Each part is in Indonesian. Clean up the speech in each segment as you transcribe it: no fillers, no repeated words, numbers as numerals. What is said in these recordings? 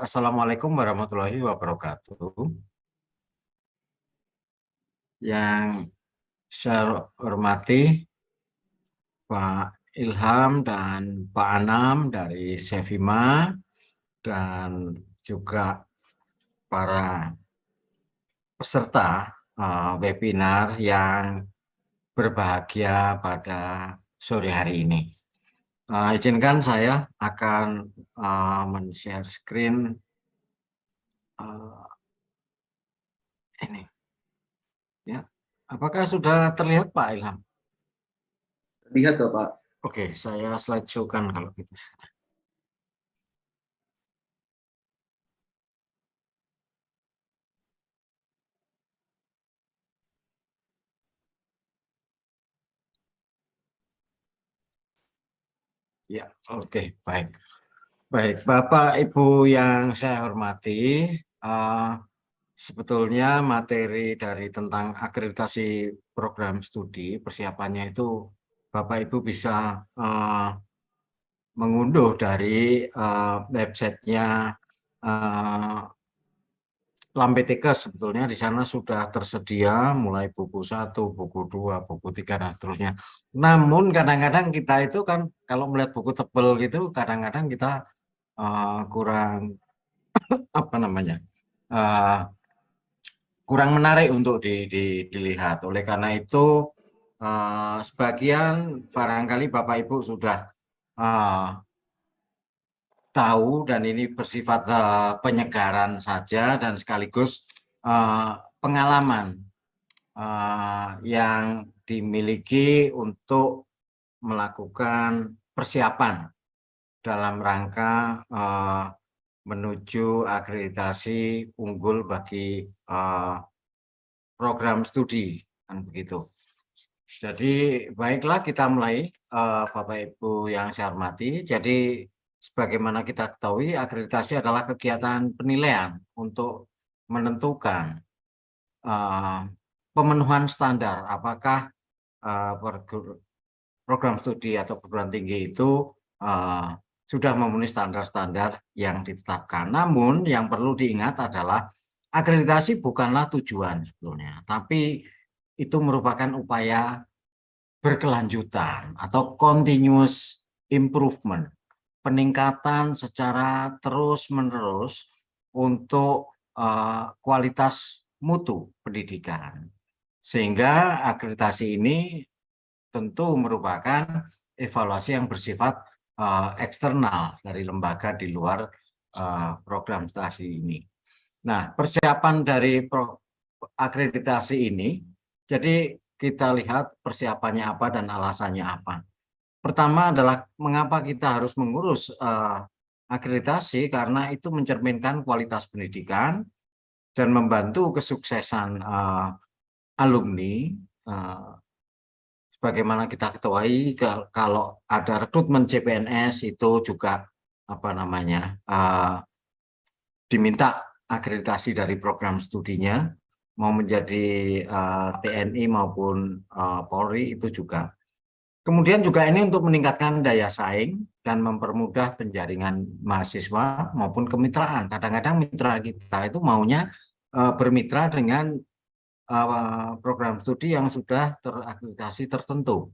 Assalamualaikum warahmatullahi wabarakatuh. Yang saya hormati Pak Ilham dan Pak Anam dari Sevima dan juga para peserta webinar yang berbahagia pada sore hari ini. Izinkan saya akan men-share screen ini. Ya, apakah sudah terlihat Pak Ilham? Lihat Bapak. Oke, saya slideshow kan kalau gitu. Ya, oke, baik. Baik, Bapak Ibu yang saya hormati, sebetulnya materi dari tentang akreditasi program studi persiapannya itu Bapak Ibu bisa mengunduh dari websitenya Lampetikes. Sebetulnya di sana sudah tersedia mulai buku 1, buku 2, buku 3 dan seterusnya. Namun kadang-kadang kita itu kan kalau melihat buku tebal gitu kadang-kadang kita kurang apa namanya kurang menarik untuk dilihat. Oleh karena itu sebagian barangkali Bapak Ibu sudah tahu dan ini bersifat penyegaran saja dan sekaligus pengalaman yang dimiliki untuk melakukan persiapan dalam rangka menuju akreditasi unggul bagi program studi, kan begitu. Jadi baiklah kita mulai, Bapak Ibu yang saya hormati. Jadi sebagaimana kita ketahui akreditasi adalah kegiatan penilaian untuk menentukan pemenuhan standar apakah program studi atau perguruan tinggi itu sudah memenuhi standar-standar yang ditetapkan. Namun yang perlu diingat adalah akreditasi bukanlah tujuan sebetulnya, tapi itu merupakan upaya berkelanjutan atau continuous improvement, peningkatan secara terus-menerus untuk kualitas mutu pendidikan. Sehingga akreditasi ini tentu merupakan evaluasi yang bersifat eksternal dari lembaga di luar program studi ini. Nah, persiapan dari akreditasi ini, jadi kita lihat persiapannya apa dan alasannya apa. Pertama adalah mengapa kita harus mengurus akreditasi, karena itu mencerminkan kualitas pendidikan dan membantu kesuksesan alumni. Sebagaimana kita ketahui kalau ada rekrutmen CPNS itu juga apa namanya diminta akreditasi dari program studinya, mau menjadi TNI maupun Polri itu juga. Kemudian juga ini untuk meningkatkan daya saing dan mempermudah penjaringan mahasiswa maupun kemitraan. Kadang-kadang mitra kita itu maunya bermitra dengan program studi yang sudah terakreditasi tertentu.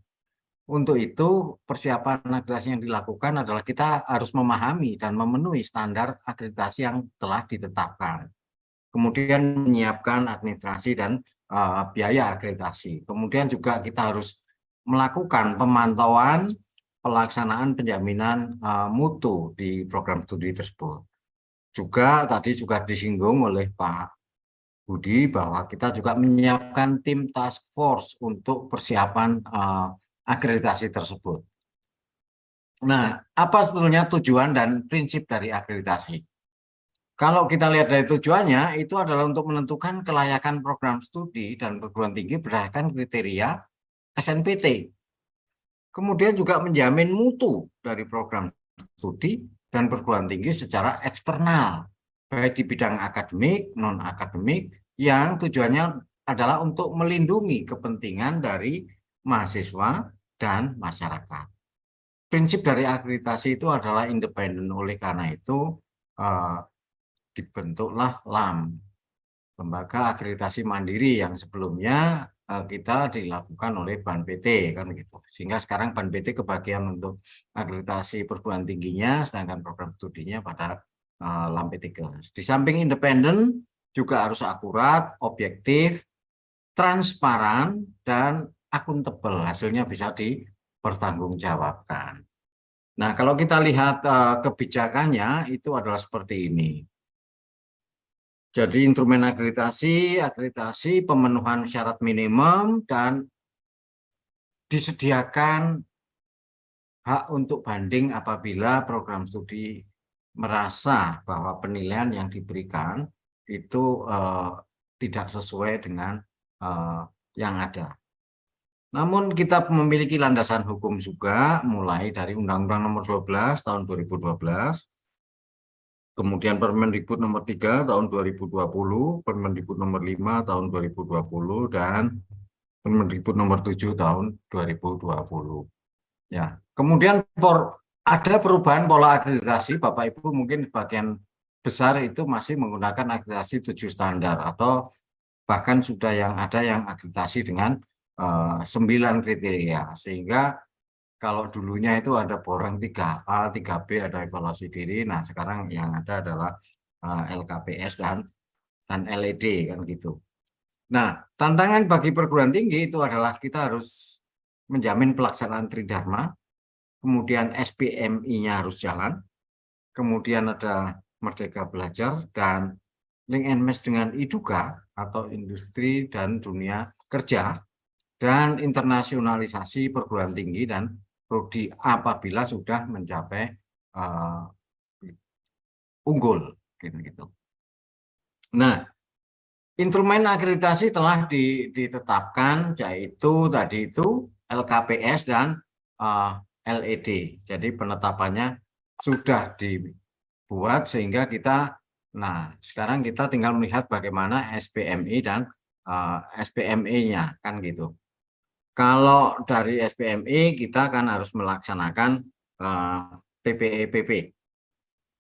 Untuk itu, persiapan akreditasi yang dilakukan adalah kita harus memahami dan memenuhi standar akreditasi yang telah ditetapkan. Kemudian menyiapkan administrasi dan biaya akreditasi. Kemudian juga kita harus melakukan pemantauan pelaksanaan penjaminan mutu di program studi tersebut. Juga tadi juga disinggung oleh Pak Budi bahwa kita juga menyiapkan tim task force untuk persiapan akreditasi tersebut. Nah, apa sebetulnya tujuan dan prinsip dari akreditasi? Kalau kita lihat dari tujuannya, itu adalah untuk menentukan kelayakan program studi dan perguruan tinggi berdasarkan kriteria SNPT. Kemudian juga menjamin mutu dari program studi dan perguruan tinggi secara eksternal, baik di bidang akademik, non-akademik, yang tujuannya adalah untuk melindungi kepentingan dari mahasiswa dan masyarakat. Prinsip dari akreditasi itu adalah independen, oleh karena itu dibentuklah LAM, Lembaga Akreditasi Mandiri, yang sebelumnya kita dilakukan oleh BAN PT kan gitu. Sehingga sekarang BAN PT kebagian untuk akreditasi perguruan tingginya, sedangkan program studinya pada LAM PT-Kes. Di samping independen juga harus akurat, objektif, transparan, dan akuntabel, hasilnya bisa dipertanggungjawabkan. Nah, kalau kita lihat kebijakannya itu adalah seperti ini. Jadi instrumen akreditasi, pemenuhan syarat minimum, dan disediakan hak untuk banding apabila program studi merasa bahwa penilaian yang diberikan itu tidak sesuai dengan yang ada. Namun kita memiliki landasan hukum juga, mulai dari Undang-Undang Nomor 12 Tahun 2012, kemudian Permendikbud Nomor 3 Tahun 2020, Permendikbud Nomor 5 Tahun 2020, dan Permendikbud Nomor 7 Tahun 2020. Ya, kemudian ada perubahan pola akreditasi, Bapak Ibu mungkin sebagian besar itu masih menggunakan akreditasi 7 standar, atau bahkan sudah ada yang akreditasi dengan 9 kriteria, sehingga kalau dulunya itu ada borang 3A, 3B, ada evaluasi diri. Nah, sekarang yang ada adalah LKPS dan LED kan gitu. Nah, tantangan bagi perguruan tinggi itu adalah kita harus menjamin pelaksanaan Tridharma, kemudian SPMI-nya harus jalan, kemudian ada Merdeka Belajar, dan link and match dengan IDUKA atau industri dan dunia kerja, dan internasionalisasi perguruan tinggi dan prodi apabila sudah mencapai unggul gitu. Nah, instrumen akreditasi telah ditetapkan, yaitu tadi itu LKPS dan LED. Jadi penetapannya sudah dibuat, sehingga kita, nah sekarang kita tinggal melihat bagaimana SPMI dan SPME-nya kan gitu. Kalau dari SPMI kita kan harus melaksanakan PPE-PP.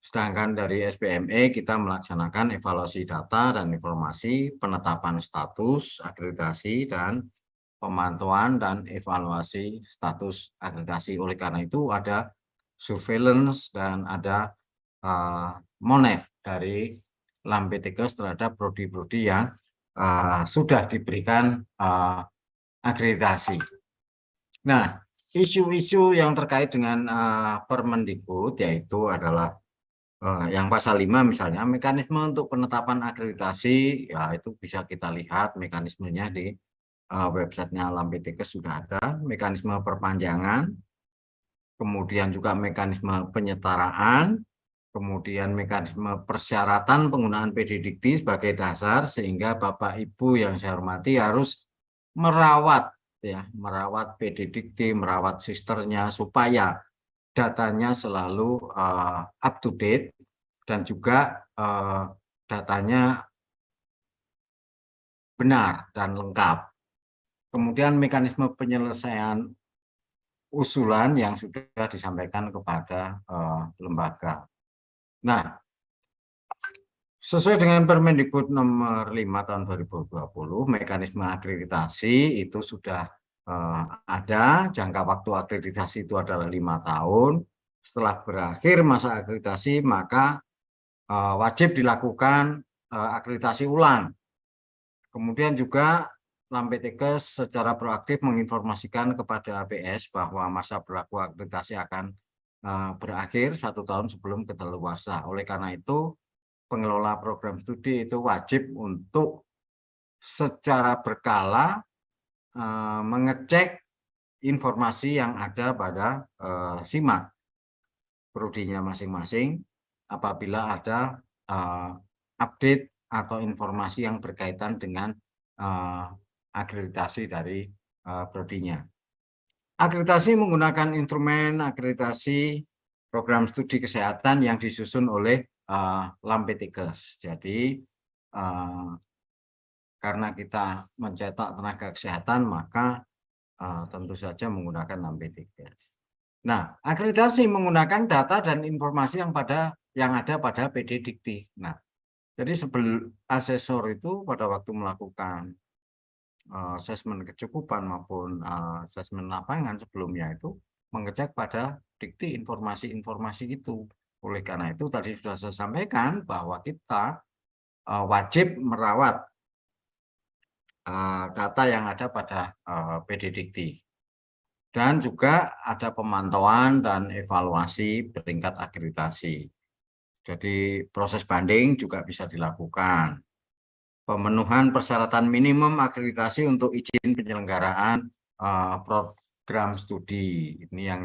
Sedangkan dari SPME kita melaksanakan evaluasi data dan informasi, penetapan status akreditasi, dan pemantauan dan evaluasi status akreditasi. Oleh karena itu ada surveillance dan ada monef dari LAM PT-Kes terhadap prodi-prodi yang sudah diberikan akreditasi. Nah, isu-isu yang terkait dengan Permendikbud yaitu adalah yang pasal 5 misalnya, mekanisme untuk penetapan akreditasi, ya itu bisa kita lihat mekanismenya di websitenya LAM PT-Kes sudah ada, mekanisme perpanjangan, kemudian juga mekanisme penyetaraan, kemudian mekanisme persyaratan penggunaan PD Dikti sebagai dasar, sehingga Bapak Ibu yang saya hormati harus merawat PD Dikti, merawat sisternya supaya datanya selalu up to date, dan juga datanya benar dan lengkap. Kemudian mekanisme penyelesaian usulan yang sudah disampaikan kepada lembaga. Nah, sesuai dengan Permendikbud Nomor 5 Tahun 2020, mekanisme akreditasi itu sudah ada. Jangka waktu akreditasi itu adalah 5 tahun. Setelah berakhir masa akreditasi, maka wajib dilakukan akreditasi ulang. Kemudian juga LAM PT-Kes secara proaktif menginformasikan kepada APS bahwa masa berlaku akreditasi akan berakhir 1 tahun sebelum kedaluarsa. Oleh karena itu, pengelola program studi itu wajib untuk secara berkala mengecek informasi yang ada pada SIMAK prodinya masing-masing apabila ada update atau informasi yang berkaitan dengan akreditasi dari prodinya. Akreditasi menggunakan instrumen akreditasi program studi kesehatan yang disusun oleh LAM PT-Kes. Jadi karena kita mencetak tenaga kesehatan, maka tentu saja menggunakan LAM PT-Kes. Nah, akreditasi menggunakan data dan informasi yang ada pada PD Dikti. Nah, Jadi sebelum asesor itu pada waktu melakukan asesmen kecukupan maupun asesmen lapangan sebelumnya itu mengecek pada dikti informasi-informasi itu. Oleh karena itu tadi sudah saya sampaikan bahwa kita wajib merawat data yang ada pada PD Dikti. Dan juga ada pemantauan dan evaluasi peringkat akreditasi. Jadi proses banding juga bisa dilakukan. Pemenuhan persyaratan minimum akreditasi untuk izin penyelenggaraan program studi. Ini yang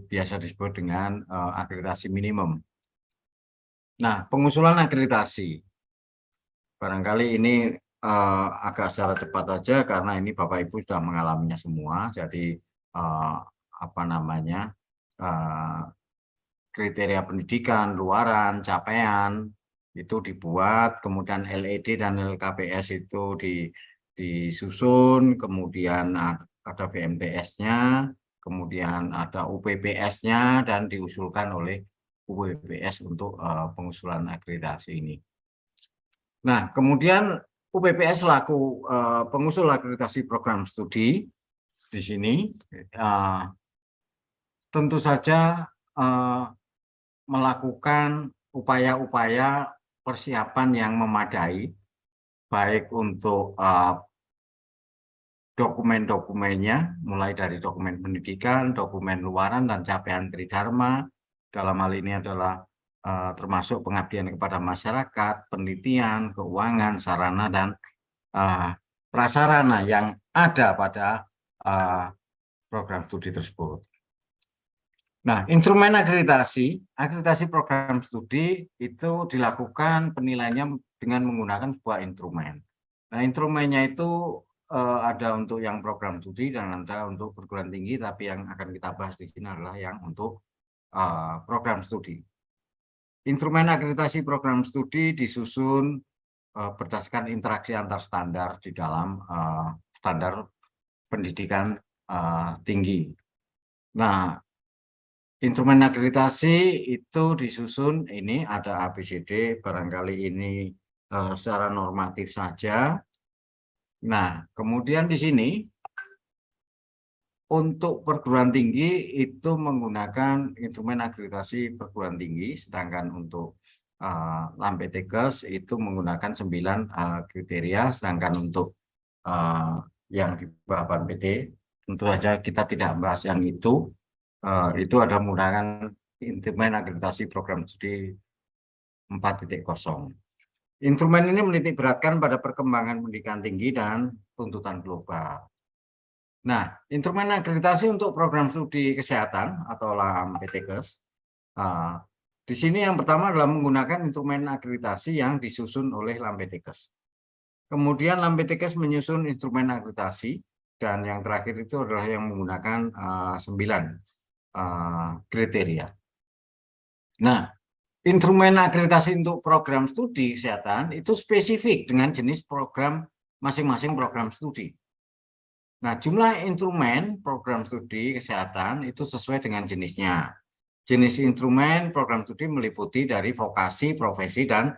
biasa disebut dengan akreditasi minimum. Nah, pengusulan akreditasi. Barangkali ini agak secara cepat saja karena ini Bapak Ibu sudah mengalaminya semua. Jadi apa namanya kriteria pendidikan, luaran, capaian itu dibuat, kemudian LED dan LKPS itu disusun, kemudian ada BMTS-nya, kemudian ada UPPS-nya dan diusulkan oleh UPPS untuk pengusulan akreditasi ini. Nah, kemudian UPPS selaku pengusul akreditasi program studi di sini tentu saja melakukan upaya-upaya persiapan yang memadai, baik untuk dokumen-dokumennya, mulai dari dokumen pendidikan, dokumen luaran, dan capaian tridharma. Dalam hal ini adalah termasuk pengabdian kepada masyarakat, penelitian, keuangan, sarana, dan prasarana yang ada pada program studi tersebut. Nah, instrumen akreditasi program studi itu dilakukan penilaiannya dengan menggunakan sebuah instrumen. Nah, instrumennya itu ada untuk yang program studi dan ada untuk perguruan tinggi, tapi yang akan kita bahas di sini adalah yang untuk program studi. Instrumen akreditasi program studi disusun berdasarkan interaksi antar standar di dalam standar pendidikan tinggi. Nah, instrumen akreditasi itu disusun, ini ada ABCD, barangkali ini secara normatif saja. Nah, kemudian di sini untuk perguruan tinggi itu menggunakan instrumen akreditasi perguruan tinggi, sedangkan untuk LAMPTKES itu menggunakan 9 kriteria, sedangkan untuk yang di bawah PD, tentu saja kita tidak membahas yang itu ada menggunakan instrumen akreditasi program studi 4.0. Instrumen ini menitik beratkan pada perkembangan pendidikan tinggi dan tuntutan global. Nah, instrumen akreditasi untuk program studi kesehatan atau LAMPTKES, di sini yang pertama adalah menggunakan instrumen akreditasi yang disusun oleh LAMPTKES. Kemudian LAMPTKES menyusun instrumen akreditasi, dan yang terakhir itu adalah yang menggunakan 9 kriteria. Nah, instrumen akreditasi untuk program studi kesehatan itu spesifik dengan jenis program masing-masing program studi. Nah, jumlah instrumen program studi kesehatan itu sesuai dengan jenisnya. Jenis instrumen program studi meliputi dari vokasi, profesi, dan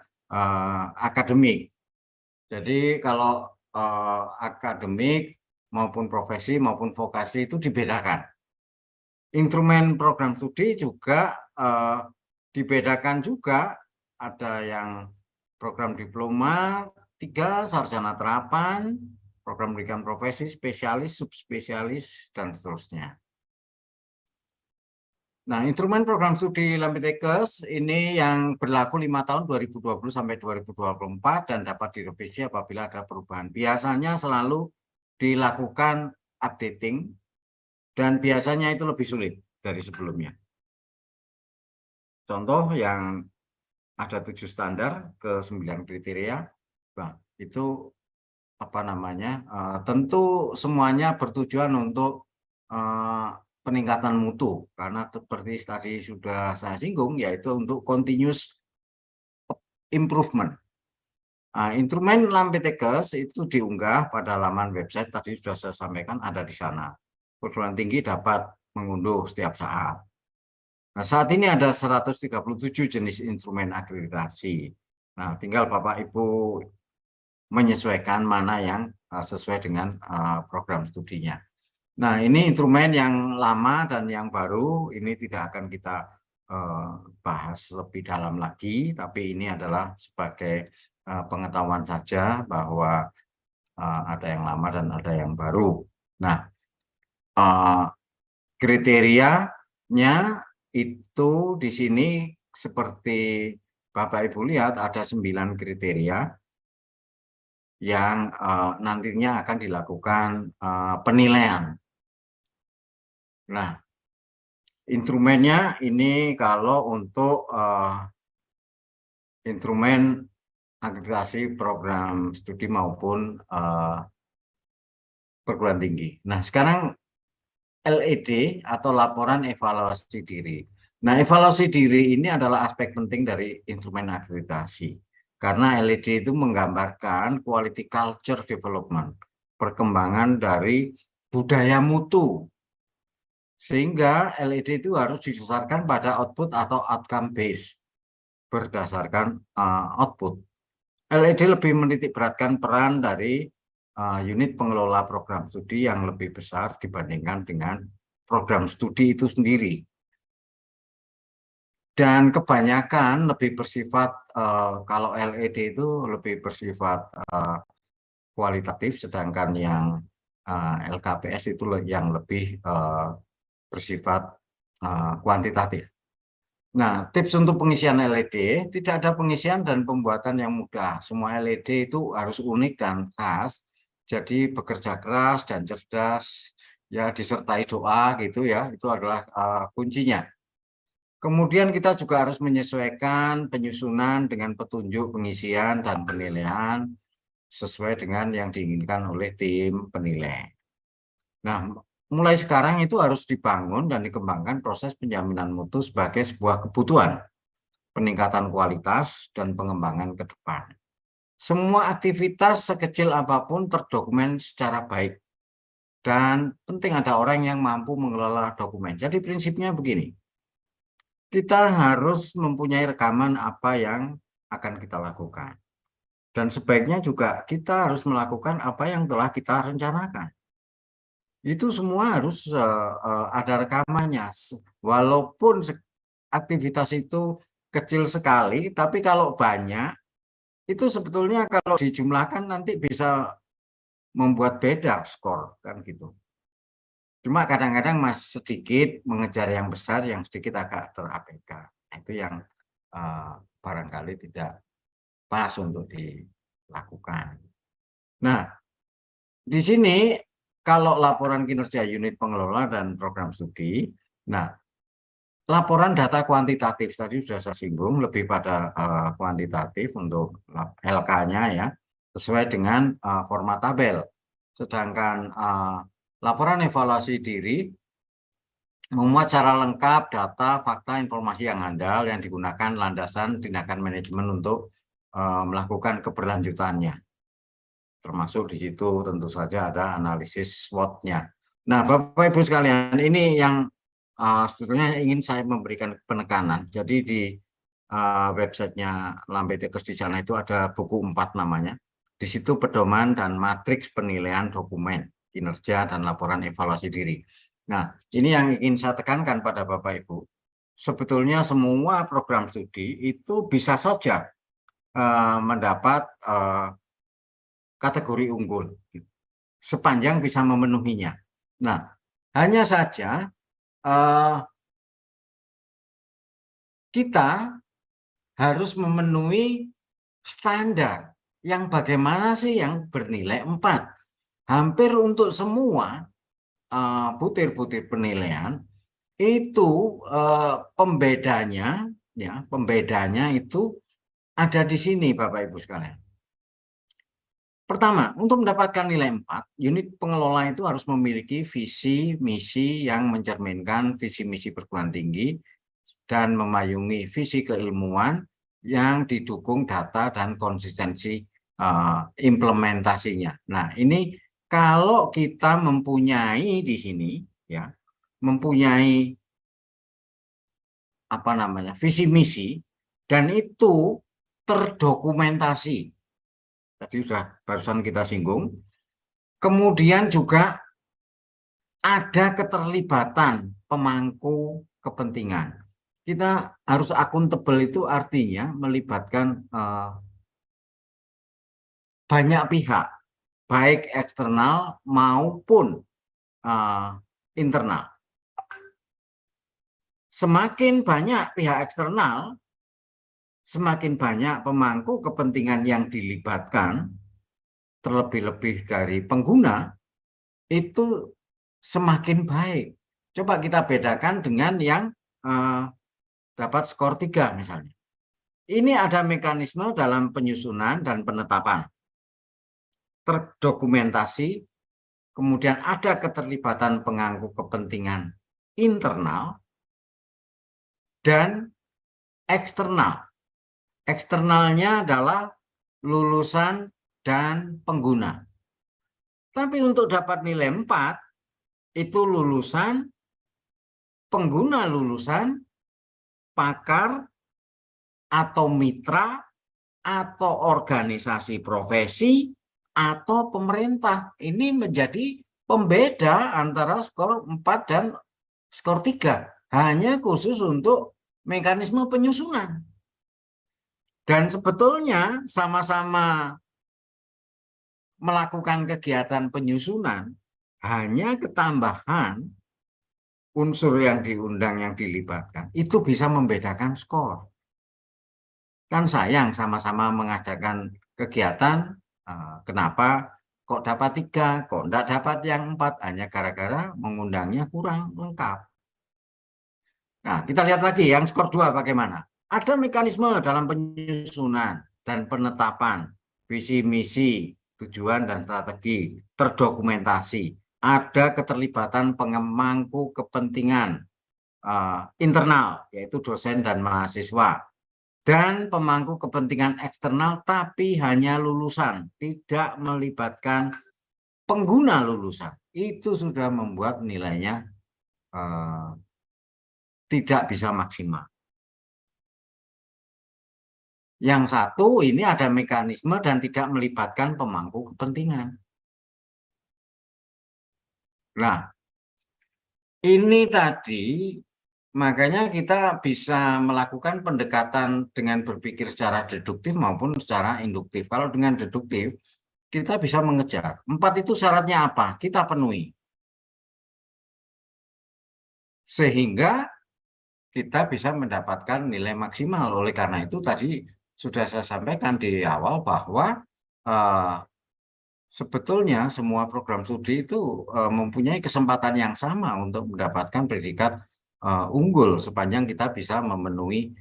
akademik. Jadi kalau akademik maupun profesi maupun vokasi itu dibedakan. Instrumen program studi juga dibedakan juga, ada yang program diploma 3, sarjana terapan, program pendidikan profesi, spesialis, subspesialis, dan seterusnya. Nah, instrumen program studi LAMPTKES ini yang berlaku 5 tahun 2020 sampai 2024 dan dapat direvisi apabila ada perubahan. Biasanya selalu dilakukan updating dan biasanya itu lebih sulit dari sebelumnya. Contoh yang ada 7 standar ke 9 kriteria, nah, itu apa namanya? Tentu semuanya bertujuan untuk peningkatan mutu, karena seperti tadi sudah saya singgung, yaitu untuk continuous improvement. Instrumen LAMPTKES itu diunggah pada laman website, tadi sudah saya sampaikan ada di sana. Perguruan tinggi dapat mengunduh setiap saat. Nah, saat ini ada 137 jenis instrumen akreditasi. Nah, tinggal Bapak Ibu menyesuaikan mana yang sesuai dengan program studinya. Nah, ini instrumen yang lama dan yang baru, ini tidak akan kita bahas lebih dalam lagi, tapi ini adalah sebagai pengetahuan saja bahwa ada yang lama dan ada yang baru. Nah, kriterianya itu di sini seperti Bapak Ibu lihat ada 9 kriteria yang nantinya akan dilakukan penilaian. Nah, instrumennya ini kalau untuk instrumen akreditasi program studi maupun perguruan tinggi. Nah, sekarang LED atau laporan evaluasi diri. Nah, evaluasi diri ini adalah aspek penting dari instrumen akreditasi. Karena LED itu menggambarkan quality culture development, perkembangan dari budaya mutu. Sehingga LED itu harus didasarkan pada output atau outcome base berdasarkan output. LED lebih menitik beratkan peran dari unit pengelola program studi yang lebih besar dibandingkan dengan program studi itu sendiri. Dan kebanyakan lebih bersifat, kalau LED itu lebih bersifat kualitatif, sedangkan yang LKPS itu yang lebih bersifat kuantitatif. Nah, tips untuk pengisian LED, tidak ada pengisian dan pembuatan yang mudah. Semua LED itu harus unik dan khas, jadi bekerja keras dan cerdas, ya disertai doa gitu ya, itu adalah kuncinya. Kemudian kita juga harus menyesuaikan penyusunan dengan petunjuk pengisian dan penilaian sesuai dengan yang diinginkan oleh tim penilai. Nah, mulai sekarang itu harus dibangun dan dikembangkan proses penjaminan mutu sebagai sebuah kebutuhan, peningkatan kualitas, dan pengembangan ke depan. Semua aktivitas sekecil apapun terdokumen secara baik. Dan penting ada orang yang mampu mengelola dokumen. Jadi prinsipnya begini, kita harus mempunyai rekaman apa yang akan kita lakukan. Dan sebaiknya juga kita harus melakukan apa yang telah kita rencanakan. Itu semua harus ada rekamannya. Walaupun aktivitas itu kecil sekali, tapi kalau banyak, itu sebetulnya kalau dijumlahkan nanti bisa membuat beda skor, kan gitu. Cuma kadang-kadang masih sedikit mengejar yang besar, yang sedikit agak terabaikan. Itu yang barangkali tidak pas untuk dilakukan. Nah, di sini kalau laporan kinerja unit pengelola dan program studi, nah laporan data kuantitatif tadi sudah saya singgung, lebih pada kuantitatif untuk LK-nya ya, sesuai dengan format tabel. Sedangkan laporan evaluasi diri memuat secara lengkap data, fakta, informasi yang handal yang digunakan landasan tindakan manajemen untuk melakukan keberlanjutannya. Termasuk di situ tentu saja ada analisis SWOT-nya. Nah, Bapak Ibu sekalian, ini yang sebetulnya ingin saya memberikan penekanan. Jadi di websitenya Lambe Tekes di sana itu ada buku 4 namanya. Di situ pedoman dan matriks penilaian dokumen, kinerja, dan laporan evaluasi diri. Nah, ini yang ingin saya tekankan pada Bapak Ibu. Sebetulnya semua program studi itu bisa saja mendapat kategori unggul, sepanjang bisa memenuhinya. Nah, hanya saja kita harus memenuhi standar yang bagaimana sih yang bernilai 4. Hampir untuk semua butir-butir penilaian itu pembedanya itu ada di sini Bapak Ibu sekalian. Pertama, untuk mendapatkan nilai 4, unit pengelola itu harus memiliki visi misi yang mencerminkan visi misi perguruan tinggi dan memayungi visi keilmuan yang didukung data dan konsistensi implementasinya. Nah, ini kalau kita mempunyai di sini ya, mempunyai visi misi, dan itu terdokumentasi. Tadi sudah barusan kita singgung. Kemudian juga ada keterlibatan pemangku kepentingan. Kita harus akuntabel, itu artinya melibatkan banyak pihak, baik eksternal maupun internal. Semakin banyak pihak eksternal, semakin banyak pemangku kepentingan yang dilibatkan, terlebih-lebih dari pengguna, itu semakin baik. Coba kita bedakan dengan yang dapat skor 3 misalnya. Ini ada mekanisme dalam penyusunan dan penetapan. Terdokumentasi, kemudian ada keterlibatan pemangku kepentingan internal dan eksternal. Eksternalnya adalah lulusan dan pengguna. Tapi untuk dapat nilai 4, itu lulusan, pengguna lulusan, pakar, atau mitra, atau organisasi profesi, atau pemerintah. Ini menjadi pembeda antara skor 4 dan skor 3. Hanya khusus untuk mekanisme penyusunan. Dan sebetulnya sama-sama melakukan kegiatan penyusunan, hanya ketambahan unsur yang diundang yang dilibatkan itu bisa membedakan skor. Kan sayang sama-sama mengadakan kegiatan, kenapa kok dapat 3, kok tidak dapat yang 4, hanya gara-gara mengundangnya kurang lengkap. Nah, kita lihat lagi yang skor 2 bagaimana. Ada mekanisme dalam penyusunan dan penetapan visi misi, tujuan dan strategi, terdokumentasi. Ada keterlibatan pemangku kepentingan internal, yaitu dosen dan mahasiswa. Dan pemangku kepentingan eksternal, tapi hanya lulusan, tidak melibatkan pengguna lulusan. Itu sudah membuat nilainya tidak bisa maksimal. Yang satu ini ada mekanisme dan tidak melibatkan pemangku kepentingan. Nah, ini tadi makanya kita bisa melakukan pendekatan dengan berpikir secara deduktif maupun secara induktif. Kalau dengan deduktif, kita bisa mengejar. 4 itu syaratnya apa? Kita penuhi. Sehingga kita bisa mendapatkan nilai maksimal. Oleh karena itu tadi sudah saya sampaikan di awal bahwa sebetulnya semua program studi itu mempunyai kesempatan yang sama untuk mendapatkan predikat unggul sepanjang kita bisa memenuhi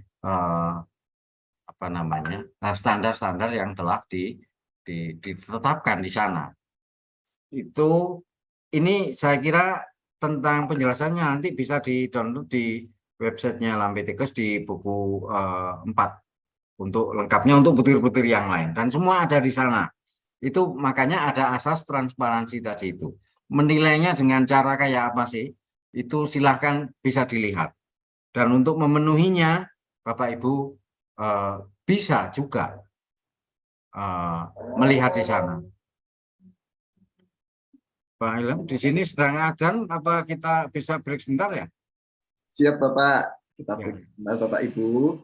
standar-standar yang telah ditetapkan di sana. Ini saya kira tentang penjelasannya nanti bisa di-download di websitenya Lambetikes di buku 4 untuk lengkapnya, untuk butir-butir yang lain, dan semua ada di sana. Itu makanya ada asas transparansi tadi itu. Menilainya dengan cara kayak apa sih? Itu silahkan bisa dilihat. Dan untuk memenuhinya, Bapak Ibu bisa juga melihat di sana. Pak Ilham, di sini sedang adzan, apa kita bisa break sebentar ya? Siap Bapak, kita Ya. break sebentar Bapak Ibu.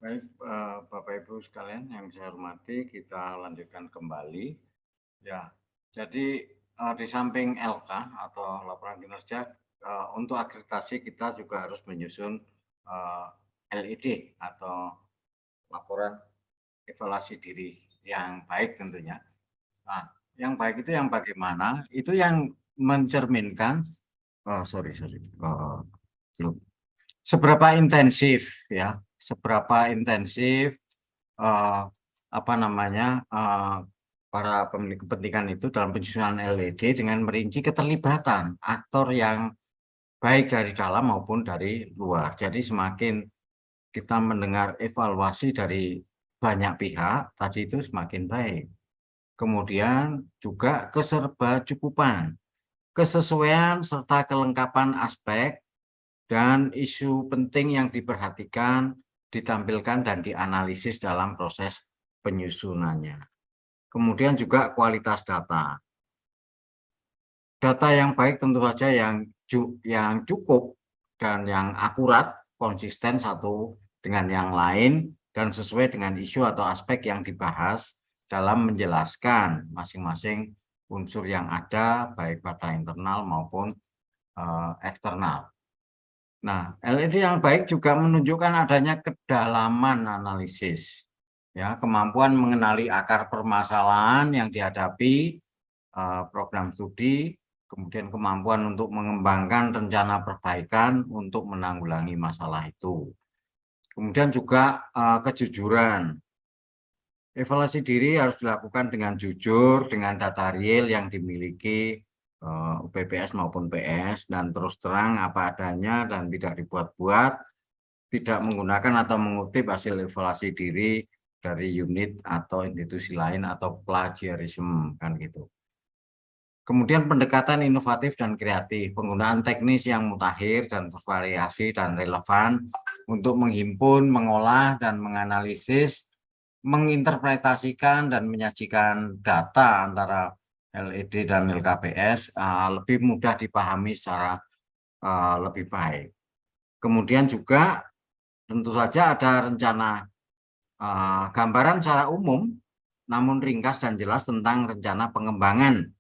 Baik, Bapak Ibu sekalian yang saya hormati, kita lanjutkan kembali. Ya, jadi di samping LK atau laporan kinerja, untuk akreditasi kita juga harus menyusun LED atau laporan evaluasi diri yang baik tentunya. Nah, yang baik itu yang bagaimana? Itu yang mencerminkan, belum. Seberapa intensif ya, seberapa intensif apa namanya para pemilik kepentingan itu dalam penyusunan LED dengan merinci keterlibatan aktor yang baik dari dalam maupun dari luar. Jadi semakin kita mendengar evaluasi dari banyak pihak, tadi itu semakin baik. Kemudian juga keserbacukupan, kesesuaian serta kelengkapan aspek dan isu penting yang diperhatikan, ditampilkan dan dianalisis dalam proses penyusunannya. Kemudian juga kualitas data. Data yang baik tentu saja yang cukup dan yang akurat, konsisten satu dengan yang lain, dan sesuai dengan isu atau aspek yang dibahas dalam menjelaskan masing-masing unsur yang ada, baik pada internal maupun eksternal. Nah, LED yang baik juga menunjukkan adanya kedalaman analisis, ya, kemampuan mengenali akar permasalahan yang dihadapi program studi, kemudian kemampuan untuk mengembangkan rencana perbaikan untuk menanggulangi masalah itu. Kemudian juga kejujuran. Evaluasi diri harus dilakukan dengan jujur, dengan data real yang dimiliki UPPS maupun PS, dan terus terang apa adanya dan tidak dibuat-buat, tidak menggunakan atau mengutip hasil evaluasi diri dari unit atau institusi lain atau plagiarisme, kan gitu. Kemudian pendekatan inovatif dan kreatif, penggunaan teknis yang mutakhir dan bervariasi dan relevan untuk menghimpun, mengolah, dan menganalisis, menginterpretasikan dan menyajikan data antara LED dan LKPS lebih mudah dipahami secara lebih baik. Kemudian juga tentu saja ada rencana gambaran secara umum, namun ringkas dan jelas tentang rencana pengembangan,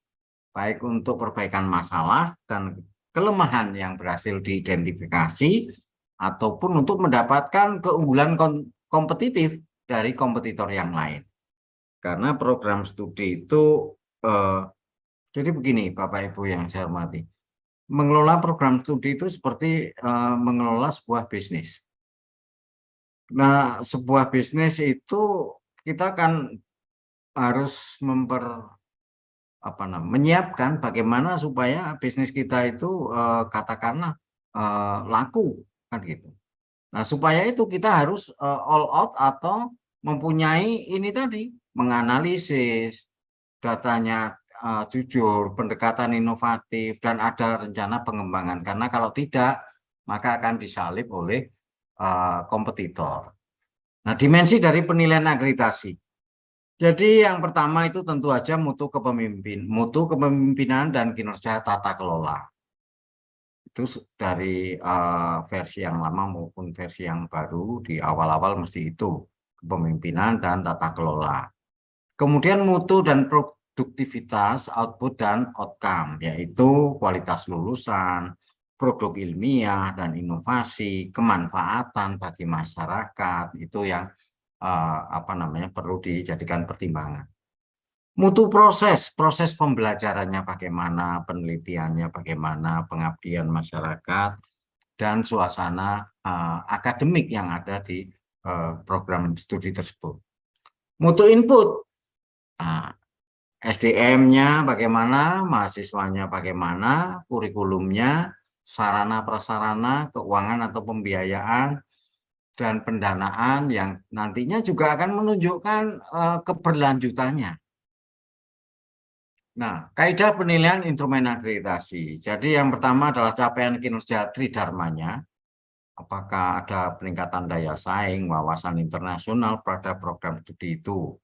baik untuk perbaikan masalah dan kelemahan yang berhasil diidentifikasi, ataupun untuk mendapatkan keunggulan kompetitif dari kompetitor yang lain. Karena program studi itu, jadi begini Bapak Ibu yang saya hormati, mengelola program studi itu seperti mengelola sebuah bisnis. Nah, sebuah bisnis itu kita kan harus menyiapkan bagaimana supaya bisnis kita itu katakanlah laku, kan gitu. Nah, supaya itu kita harus all out atau mempunyai ini tadi, menganalisis datanya jujur, pendekatan inovatif, dan ada rencana pengembangan. Karena kalau tidak, maka akan disalib oleh kompetitor. Nah, dimensi dari penilaian akreditasi. Jadi yang pertama itu tentu saja mutu kepemimpinan dan kinerja tata kelola. Itu dari versi yang lama maupun versi yang baru, di awal-awal mesti itu, kepemimpinan dan tata kelola. Kemudian mutu dan produktivitas, output dan outcome, yaitu kualitas lulusan, produk ilmiah dan inovasi, kemanfaatan bagi masyarakat, itu yang perlu dijadikan pertimbangan. Mutu proses pembelajarannya bagaimana, penelitiannya bagaimana, pengabdian masyarakat, dan suasana akademik yang ada di program studi tersebut. Mutu input, SDM-nya bagaimana, mahasiswanya bagaimana, kurikulumnya, sarana prasarana, keuangan atau pembiayaan, dan pendanaan yang nantinya juga akan menunjukkan keberlanjutannya. Nah, kaidah penilaian instrumen akreditasi. Jadi yang pertama adalah capaian kinerja tridharmanya. Apakah ada peningkatan daya saing, wawasan internasional pada program studi itu.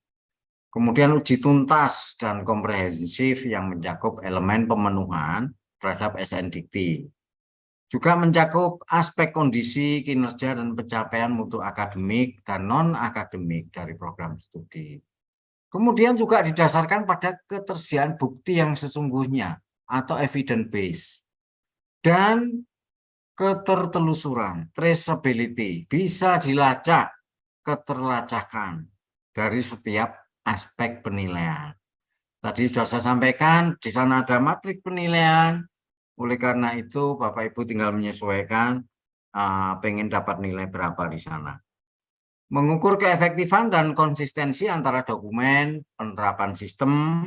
Kemudian uji tuntas dan komprehensif yang mencakup elemen pemenuhan terhadap SNDT. Juga mencakup aspek kondisi, kinerja, dan pencapaian mutu akademik dan non-akademik dari program studi. Kemudian juga didasarkan pada ketersediaan bukti yang sesungguhnya atau evidence base. Dan ketertelusuran, traceability, bisa dilacak, keterlacakan dari setiap aspek penilaian. Tadi sudah saya sampaikan, di sana ada matrik penilaian. Oleh karena itu, Bapak Ibu tinggal menyesuaikan pengen dapat nilai berapa di sana. Mengukur keefektifan dan konsistensi antara dokumen, penerapan sistem,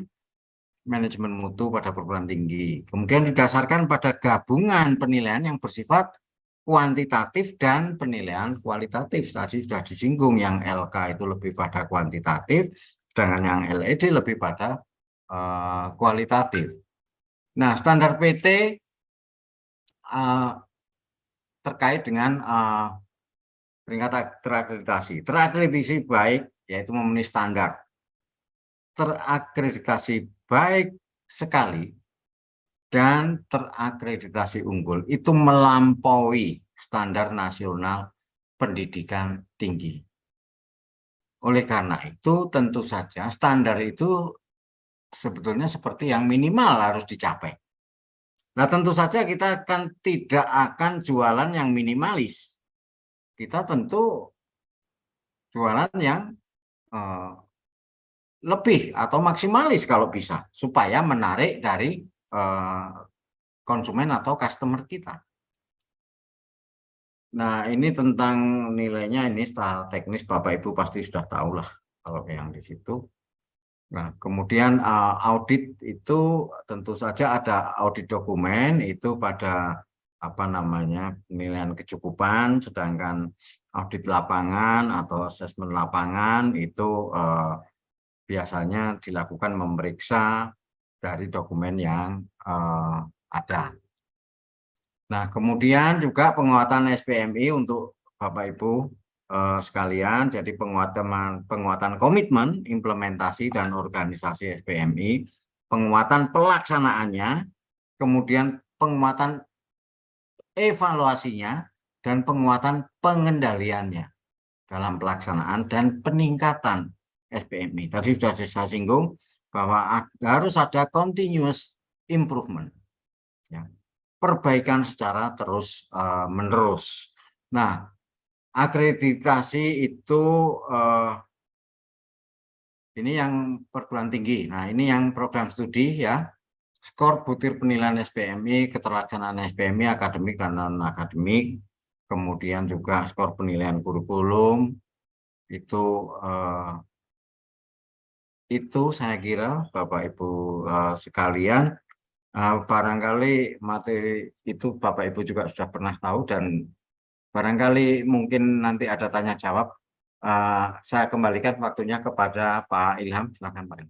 manajemen mutu pada perguruan tinggi. Kemudian didasarkan pada gabungan penilaian yang bersifat kuantitatif dan penilaian kualitatif. Tadi sudah disinggung, yang LK itu lebih pada kuantitatif, sedangkan yang LED lebih pada kualitatif. Nah, standar PT terkait dengan peringkat terakreditasi. Terakreditasi baik, yaitu memenuhi standar. Terakreditasi baik sekali dan terakreditasi unggul itu melampaui standar nasional pendidikan tinggi. Oleh karena itu, tentu saja standar itu sebetulnya seperti yang minimal harus dicapai. Nah, tentu saja kita tidak akan jualan yang minimalis. Kita tentu jualan yang lebih atau maksimalis kalau bisa, supaya menarik dari konsumen atau customer kita. Nah, ini tentang nilainya, ini secara teknis Bapak Ibu pasti sudah tahu lah kalau yang di situ. Nah, kemudian audit itu tentu saja ada audit dokumen itu pada penilaian kecukupan, sedangkan audit lapangan atau asesmen lapangan itu biasanya dilakukan memeriksa dari dokumen yang ada. Nah, kemudian juga penguatan SPMI untuk Bapak Ibu sekalian, jadi penguatan komitmen, implementasi dan organisasi SPMI, penguatan pelaksanaannya, kemudian penguatan evaluasinya, dan penguatan pengendaliannya dalam pelaksanaan dan peningkatan SPMI. Tadi sudah saya singgung bahwa harus ada continuous improvement, ya, perbaikan secara terus menerus. Nah, akreditasi itu ini yang perguruan tinggi. Nah, ini yang program studi, ya. Skor butir penilaian SPMI, keterlaksanaan SPMI akademik dan non akademik, kemudian juga skor penilaian kurikulum itu saya kira Bapak Ibu sekalian, barangkali materi itu Bapak Ibu juga sudah pernah tahu, dan barangkali mungkin nanti ada tanya jawab. Saya kembalikan waktunya kepada Pak Ilham. Silakan Pak.